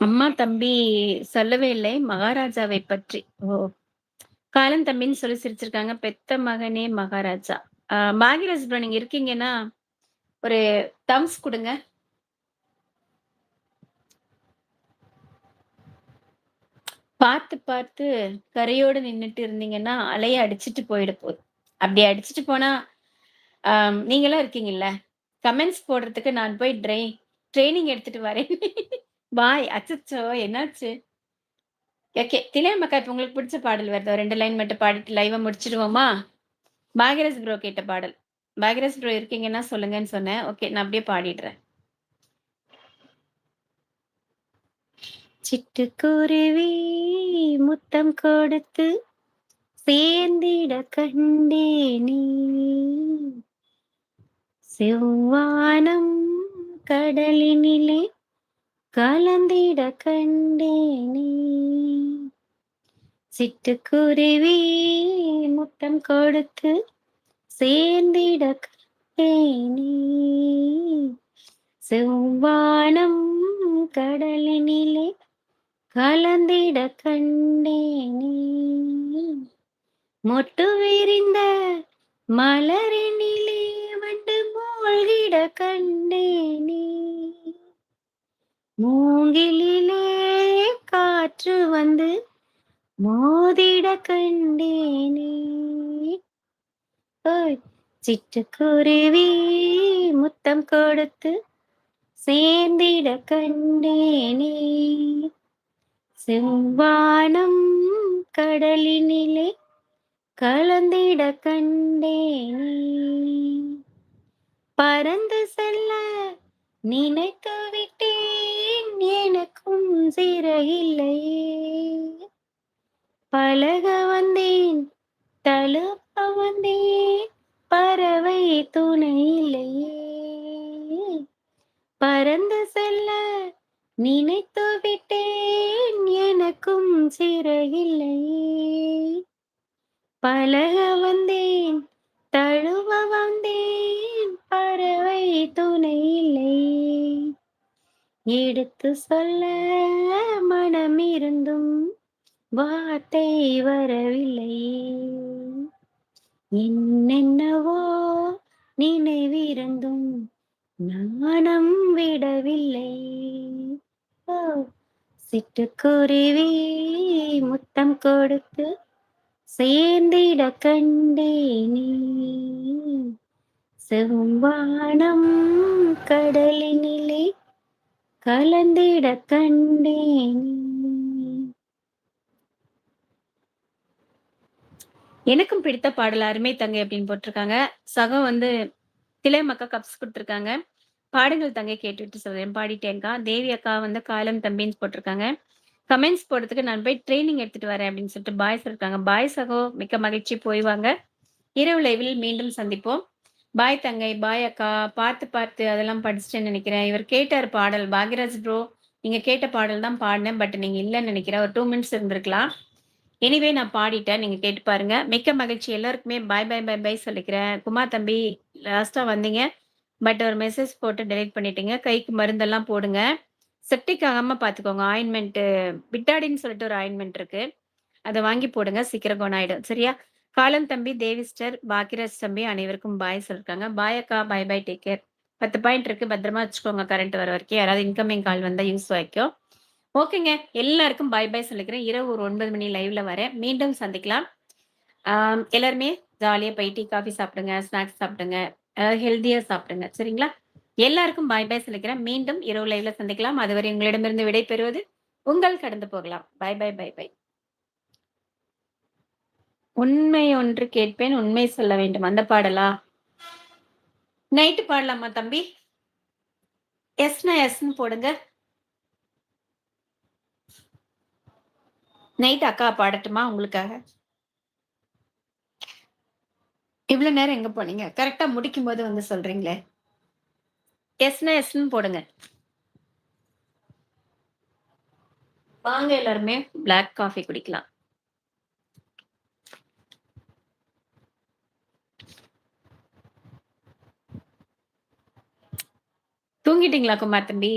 அம்மா, தம்பி சொல்லவே இல்லை. மகாராஜாவை பற்றி. ஓ! காலம் தம்பின்னு சொல்லி சிரிச்சிருக்காங்க. பெத்த மகனே மகாராஜா. பாக்யராஜ் ப்ரோ நீங்க இருக்கீங்கன்னா, ஒரு தம்ஸ் குடுங்க. பார்த்து, பார்த்து கரையோடு நின்னுட்டு இருந்தீங்கன்னா, அலைய அடிச்சுட்டு போயிட போது. அப்படி அடிச்சுட்டு போனா, நீங்கலாம் இருக்கீங்கல்ல, கமெண்ட்ஸ் போடுறதுக்கு நான் போய் ட்ரெய்னிங் எடுத்துட்டு வரேன். பாய். அச்சச்சோ! என்னாச்சு? ஓகே. திலையம்பக்கா இப்ப உங்களுக்கு பிடிச்ச பாடல் வருதா? 2 லைன் மட்டும் பாடிட்டு லைவ முடிச்சுடுவோமா? பாக்யராஜ் ப்ரோ கேட்ட பாடல். பாக்யராஜ் ப்ரோ இருக்கீங்கன்னா சொல்லுங்கன்னு சொன்னேன். ஓகே. நான் அப்படியே பாடிடுறேன். சிட்டுக்குருவி முத்தம் கொடுத்து சேர்ந்திட கண்டேனே செவ்வானம் கடலினிலே கலந்திட கண்டேனே சிட்டுக்குருவி முத்தம் கொடுத்து சேர்ந்திட கண்டேனே செவ்வானம் கடலினிலே கலந்திட கண்டேனே மொட்டு விரிந்த மலரினிலே வண்டு மூழ்கிட கண்டேனே மூங்கிலிலே காற்று வந்து மோதிட கண்டேனே ஓய் சிட்டுக்குருவி முத்தம் கொடுத்து சேர்ந்திட கண்டேனே செவ்வானம் கடலினிலே கலந்திட கண்டேனே பறந்து செல்ல நினைத்து விட்டேன் எனக்கும் சிறகில்லையே பழக வந்தேன் தழுப்ப வந்தேன் பறவை துணை இல்லையே பறந்து செல்ல நினைத்து விட்டேன் எனக்கும் சிறகில்லையே பழக வந்தேன் தழுவ வந்தேன் பறவை துணை இல்லை எடுத்து சொல்ல மனம் இருந்தும் வார்த்தை வரவில்லை என்னென்னவோ நினைவிருந்தும் நாணம் விடவில்லை ஓ சிட்டுக்குருவி முத்தம் கொடுத்து சேர்ந்திட கண்டேனே செவ்வானம் கடலினிலே கலந்திட கண்டேனே எனக்கும் பிடித்த பாடல் அருமை தங்கை அப்படின்னு போட்டிருக்காங்க. சகம் வந்து திலையமக்கா கப்ஸ் குடுத்துருக்காங்க. பாடுங்கள் தங்கை கேட்டுட்டு சொல்றேன். பாடிட்டேன்க்கா. தேவி அக்கா வந்து காலம் தம்பின்னு போட்டிருக்காங்க. கமெண்ட்ஸ் போடுறதுக்கு நான் போய் ட்ரெய்னிங் எடுத்துட்டு வரேன் அப்படின்னு சொல்லிட்டு பாய் சொல்லிருக்காங்க. பாய் சகோ மிக்க மகிழ்ச்சி போய் வாங்க. இரவு லைவில் மீண்டும் சந்திப்போம். பாய் தங்கை, பாய் அக்கா. பார்த்து பார்த்து அதெல்லாம் படிச்சுட்டேன்னு நெனைக்கிறேன். இவர் கேட்டாரு பாடல். பாக்யராஜ் ப்ரோ நீங்க கேட்ட பாடல் தான் பாடுனேன். பட் நீங்க இல்லன்னு நெனைக்கிறேன். ஒரு 2 மினிட்ஸ் இருந்திருக்கலாம். எனிவே நான் பாடிட்டேன். நீங்க கேட்டு பாருங்க. மிக்க மகிழ்ச்சி. எல்லாருக்குமே பாய், பாய், பாய், பாய் சொல்லிக்கிறேன். குமார் தம்பி லாஸ்ட்டா வந்தீங்க. பட் ஒரு மெசேஜ் போட்டு டெலீட் பண்ணிட்டீங்க. கைக்கு மருந்தெல்லாம் போடுங்க. செப்டிக் ஆகாம பார்த்துக்கோங்க. ஆயின்மென்ட்டு பிட்டாடின்னு சொல்லிட்டு ஒரு ஆயின்மென்ட் இருக்கு. அத வாங்கி போடுங்க. சீக்கிரம் குணம் ஆயிடும். சரியா? காலம் தம்பி, தேவிஸ்டர், பாக்கியராஜ் தம்பி அனைவருக்கும் பாய் சொல்லிருக்காங்க. பாய் அக்கா. Bye, bye. Take care. 10 point இருக்கு. பத்திரமா வச்சுக்கோங்க கரண்ட் வர வரைக்கும். யாராவது இன்கமிங் கால் வந்தா யூஸ் ஆயிக்கும். ஓகேங்க. எல்லாருக்கும் பாய், பாய் சொல்லிக்கிறேன். இரவு ஒரு 9 மணி லைவ்ல வரேன். மீண்டும் சந்திக்கலாம். எல்லாருமே ஜாலியா போய் டீ, காஃபி சாப்பிடுங்க. ஸ்நாக்ஸ் சாப்பிடுங்க. ஹெல்தியா சாப்பிடுங்க. சரிங்களா? எல்லாருக்கும் பாய், பாய் சொல்லிக்கிறேன். மீண்டும் இரவு லைவ்ல சந்திக்கலாம். அதுவரை உங்களிடமிருந்து விடை பெறுவது உங்கள் கடந்து போகலாம். பாய், பாய், பாய், பாய். உண்மை ஒன்று கேட்பேன். உண்மை சொல்ல வேண்டும். அந்த பாடலா? நைட்டு பாடலாமா தம்பி? எஸ்னா எஸ்ன்னு போடுங்க. நைட் அக்கா பாடட்டுமா உங்களுக்காக? இவ்ளோ நேரம் எங்க போனீங்க? கரெக்ட்டா முடிக்கும்போது வந்து சொல்றீங்களே. எஸ்னா எஸ்ன்னு போடுங்க. வாங்க எல்லாருமே பிளாக் காஃபி குடிக்கலாம். தூங்கிட்டீங்களா குமார் தம்பி?